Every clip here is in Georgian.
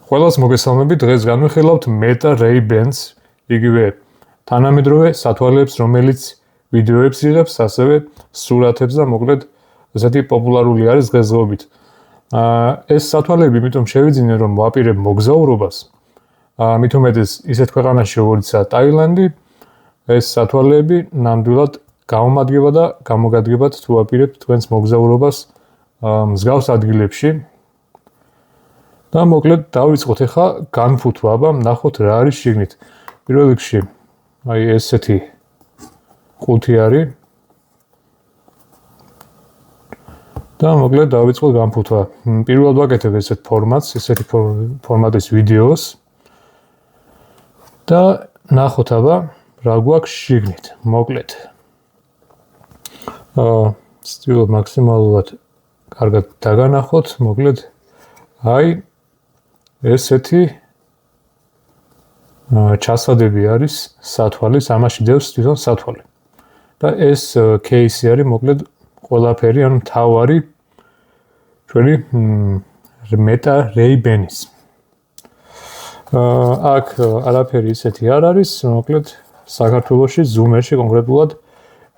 ყველას მოგესალმებით, დღეს განვიხილავთ Meta Ray-Bans, იგივე თანამედროვე სათვალეებს, რომელიც ვიდეოებს იღებს, ასევე სურათებს და მოკლედ ესეთი პოპულარული არის დღესდღეობით. ეს სათვალეები იმიტომ შევიძინე, რომ ვაპირებ მოგზაურობას. მით უმეტეს ისეთ ქვეყანაში, როგორიცაა ტაილანდი, ეს სათვალეები ნამდვილად გამომადგება და გამოგადგებათ თუ ვაპირებთ თქვენს მოგზაურობას მსგავს ადგილებში. და მოკლედ დავიწყოთ ახლა განფუთვა, აბა ნახოთ რა არის შიგნით. პირველ რიგში აი ესეთი ყუთი არის. და მოკლედ დავიწყოთ განფუთვა. პირველად ვაკეთებ ესეთ ფორმატს, ესეთი ფორმატის ვიდეოს. და ნახოთ აბა რა გვაქვს შიგნით. მოკლედ. ვცდილობ მაქსიმალურად კარგად დაგანახოთ, მოკლედ აი ესეთი ჩასადები არის სათვალის, ამაში დევს თვითონ სათვალე. და ეს кейსი არის მოკლედ ყველაფერი, ანუ თავარი ჩვენი Meta Ray-Bans. აქ არაფერი ისეთი არ არის, მოკლედ საქართველოში ზუმერში კონკრეტულად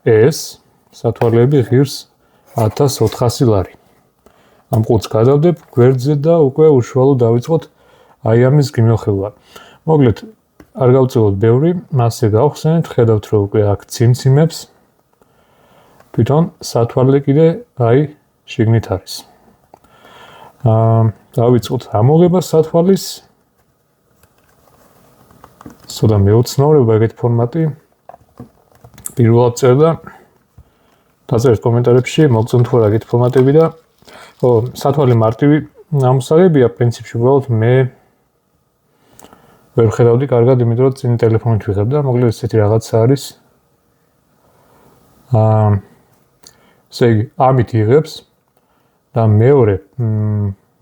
ეს სათვალეები ღირს 1400 ლარი. ამ ყუთს გადავდებ გვერდზე და უკვე უშუალოდ დავიწყოთ აი ამის გიმეხილვა. მოკლედ არ გავწევოთ ბევრი, მასე გავხსენეთ, ხედავთ რომ უკვე აქ ციმციმებს. თვითონ სათვალე კიდე აი შიგნით არის. დავიწყოთ ამოღება სათვალის. ცოტა მეუცნაურება ეგეთი ფორმატი. პირველად წერ და დაწერეთ კომენტარებში, მოგწონთ თუ არა ეგეთი ფორმატები და სათვალე მარტივი ამოსაღებია პრინციპში, უბრალოდ მე ვერ ხედავდი კარგად, იმიტომ რომ წინ ტელეფონით ვიღებ და მოკლედ ესეთი რაღაცა არის. ესე იგი, ამით იღებს და მეორე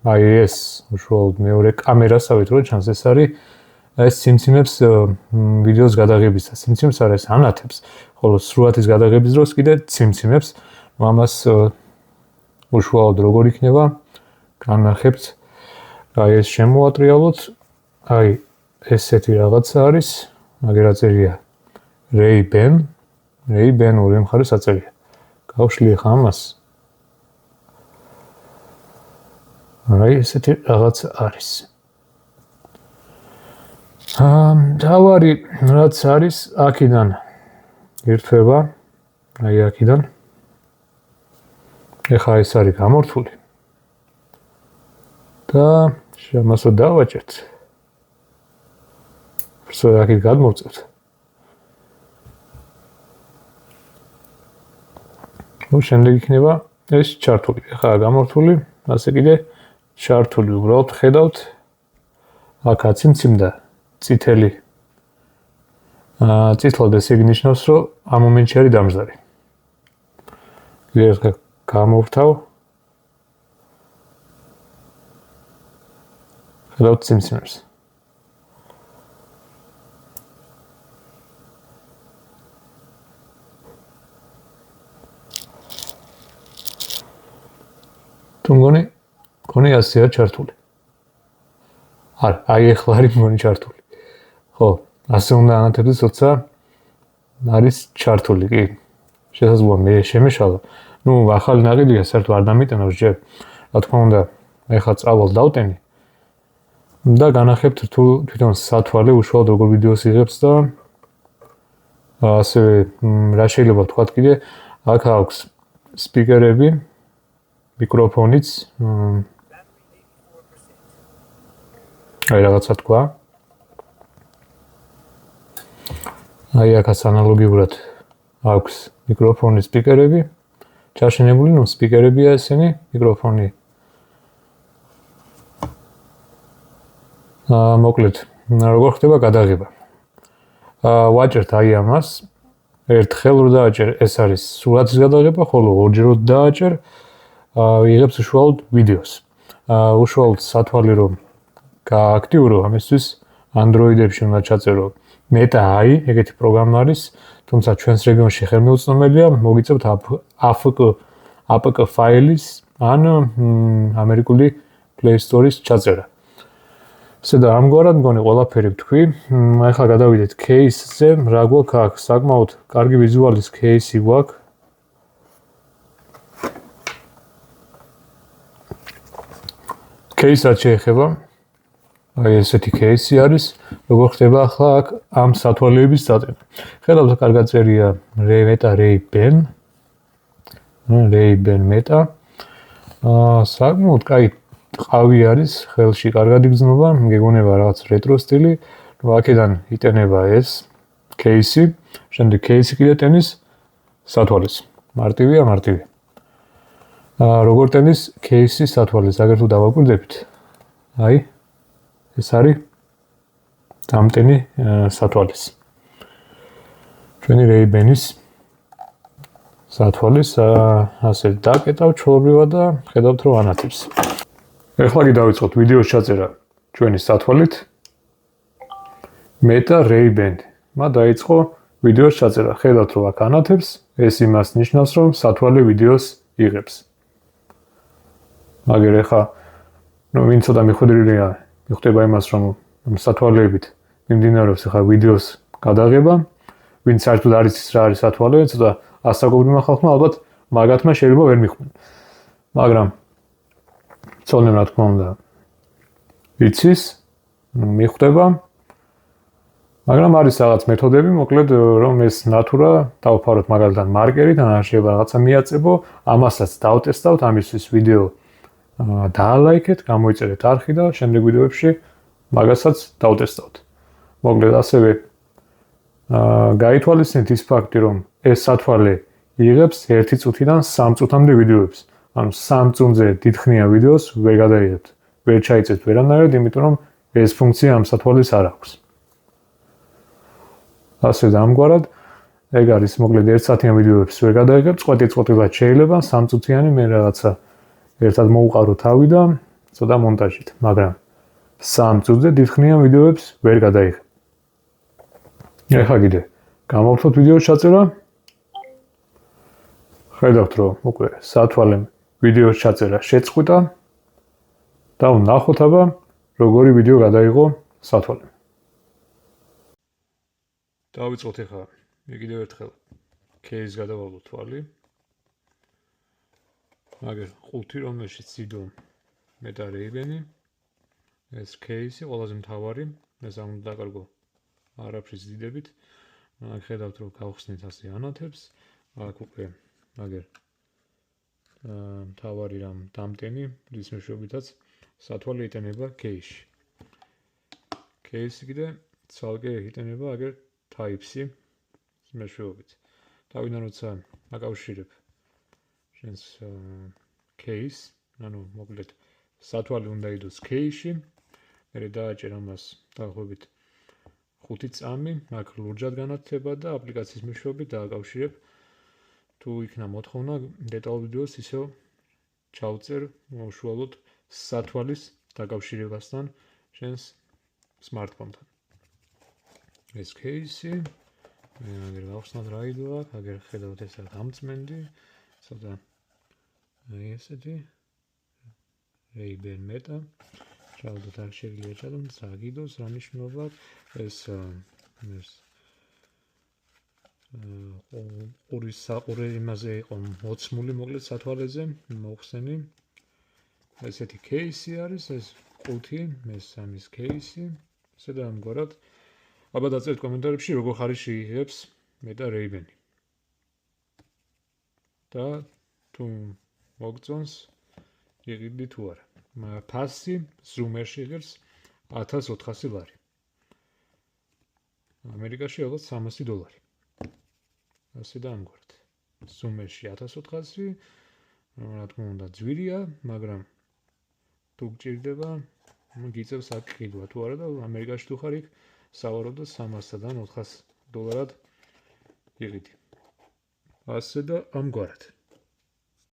აი ეს უშუალოდ მეორე კამერასავით რო ჩანს, ეს არის ეს ციმციმებს ვიდეოს გადაღებისა. ციმციმებს არის ანათებს, ხოლო სურათის გადაღების დროს კიდე ციმციმებს. ამას უშუალოდ როგორ იქნება განახებთ. აი ეს შემოატრიალოთ. აი ესეთი რაღაცა არის, მაგერაწერია Ray-Ban, Ray-Ban ორი მხარეს აწერია. გავშლი ხა ამას. აი ესეთი რაღაცა არის. თავარი რაც არის აქედან ირთვება, აი აქედან. ეხა ეს არის გამორთული. და შემასო დავაჭერთ. ვსო აქეთ გადმოვწევთ. შემდეგ იქნება ეს ჩართული. ეხა გამორთული, ასე კიდე ჩართული. უბრალოდ ხედავთ აქ აციმციმდა წითელი. წითლად ესე ნიშნავს, რომ ამ მომენტში არის დამждარი. კიდევ გამოვთავ. ხედავთ ციმციმებს. მგონი ასეა ჩართული. არა, აი ახლა არის მგონი ჩართული. ხო, ასე უნდა ანათებდეს, როცა არის ჩართული, კი. შესაძლოა მე შემეშალა. ახალი ნაყიდია, საერთოდ არ დამიტანავს ჯერ. რა თქმა უნდა, ეხლა წავალ დავტენი და განახებთ თუ თვითონ სათვალე უშუალოდ როგორ ვიდეოს იღებს და ასევე რა შეიძლება ვთქვათ კიდე, აქ აქვს სპიკერები, მიკროფონიც, აი რაღაცა თქვა. აი აქაც ანალოგიურად აქვს მიკროფონის სპიკერები. ჩაშენებული, სპიკერებია ესენი, მიკროფონი. მოკლედ, როგორ ხდება გადაღება. ვაჭერთ აი ამას. ერთხელ რო დააჭერ, ეს არის სურათის გადაღება, ხოლო ორჯერ რო დააჭერ, იღებს უშუალოდ ვიდეოს. უშუალოდ სათვალე რომ გააქტიურო, ამისთვის Android-ებში უნდა ჩაწერო Meta AI, ეგეთი პროგრამა არის. თუმცა ჩვენს რეგიონში ხელმეუწვდომელია, მოგიწევთ APK ფაილის ან ამერიკული Play Store-ის ჩაწერა. ესე და ამგვარად მგონი ყველაფერი ვთქვი. ახლა გადავიდეთ case-ზე, რა გვაქვს აქ? საკმაოდ კარგი ვიზუალის case-ი გვაქვს. case-ად შეეხება აი ესეთი case-ი არის, როგორ ხდება ახლა აქ ამ სათვალეების დაწევა. ხედავთ კარგად წერია Meta Ray-Ban. Ray-Ban Meta. საკმაოდ კაი ყავი არის, ხელში კარგად იგრძნობა, მგეგონება რაღაც რეტრო სტილი. აქედან იტენება ეს case-ი, შემდეგ case-ი კიდე ტენის სათვალეს. მარტივია. როგორ ტენის case-ი სათვალეს, აგერ თუ დავაკვირდებით. აი ეს არის დამტენი სათვალეს. ჩვენი Ray-Ban-ის სათვალეს ასე დაკეტავ ჩვეულებრივად და ხედავთ რომ ანათებს. ეხლა კი დავიწყოთ ვიდეოს ჩაწერა ჩვენი სათვალით. Meta Ray-Ban. დაიწყო ვიდეოს ჩაწერა. ხედავთ რომ აქ ანათებს, ეს იმას ნიშნავს რომ სათვალე ვიდეოს იღებს. მაგერ ეხლა ვინ ცოტა მიხვედრილია, მიხვდება იმას რომ სათვალეებით მიმდინარეობს ეხლა ვიდეოს გადაღება. ვინ საერთოდ არის ის რა არის სათვალე, ცოტა ასაკობრივმა ხალხმა ალბათ მაგათმა შეიძლება ვერ მიხვდნენ. მაგრამ ცოლნემ რა თქმა უნდა იცის, მიხვდება. მაგრამ არის რაღაც მეთოდები, მოკლედ რომ ეს ნატურა დავფაროთ მაგალითად მარკერით, ან შეიძლება რაღაცა მიაწებო, ამასაც დავტესტავთ, ამისთვის ვიდეო დაალაიქეთ, გამოიწერეთ არხი და შემდეგ ვიდეოებში მაგასაც დავტესტავთ. მოკლედ ასევე გაითვალისწინეთ ის ფაქტი, რომ ეს სათვალე იღებს 1 წუთიდან 3 წუთამდე ვიდეოებს. ანუ 3 წუთზე დიდხნიან ვიდეოს ვერ გადაიღებთ. ვერ ჩაიწევთ ვერანაირად, იმიტომ რომ ეს ფუნქცია ამ სათვალეს არ აქვს. ასე და ამგვარად ეგ არის მოკლედ 1 საათიან ვიდეოებს ვერ გადაიღებთ, წყვეტილად შეიძლება 3 წუთიანი მე რაღაცა ერთად მოუყარო თავი და ცოტა მონტაჟით, მაგრამ 3 წუთზე დიდხნიან ვიდეოებს ვერ გადაიღებთ. ეხლა კიდე გამოვთოთ ვიდეოს ჩაწერა. ხედავთ რომ უკვე სათვალემ ვიდეოს ჩაწერა შეწყვიტა და ვნახოთ აბა როგორი ვიდეო გადაიღო სათვალემ. დავიწყოთ ეხლა კიდევ ერთხელ case გადავალო თვალი. მაგერ ყუთი რომელშიც იდო Meta Ray-Ban-ი. ეს case-ი ყველაზე მთავარი, ეს არ უნდა დაკარგო არაფრის დიდებით. აქ ხედავთ რომ გავხსნით ასე ანათებს. აქ უკვე მაგერ მთავარი რამ დამტენი, რის მეშვეობითაც სათვალე იტენება case-ში. case-ი კიდე ცალკე იტენება აგერ Type-C მეშვეობით. თავიდან როცა აკავშირებ შენს case, ანუ მოკლედ სათვალე უნდა იდოს case-ში, მერე დააჭერ ამას დაახლოებით 5 წამი, აქ ლურჯად განათება და აპლიკაციის მეშვეობით დააკავშირებ. თუ იქნა მოთხოვნა დეტალურ ვიდეოს ისევ ჩავწერ უშუალოდ სათვალის დაკავშირებასთან შენს smartphone-თან. ეს case-ი აგერ გავხსნათ რა იდო აქ, აგერ ხედავთ ეს არის გამწმენდი, ცოტა აი ესეთი Ray-Ban Meta. ჩავდოთ აქ შეიძლება ჩადოთ რა გიდოს, რა მნიშვნელობა ეს ორი საყურე იმაზე იყო მოცმული მოკლედ სათვალეზე მოხსენი. ესეთი case-ი არის, ეს ყუთი, მესამის case-ი. ესე და ამგვარად აბა დაწერთ კომენტარებში როგორ ხარისში იღებს Meta Ray-Ban-ი. და თუ მოგწონს იყიდი თუ არა. ფასი ზუმერში იღებს 1400 ლარი. ამერიკაში ალბათ $300. ასე და ამგვარად. ზუმერში 1400, რა თქმა უნდა ძვირია, მაგრამ თუ გჭირდება, გიწევს აქ ყიდვა თუ არა და ამერიკაში თუ ხარ იქ სავარაუდოდ $300-დან $400 იყიდი. ასე და ამგვარად.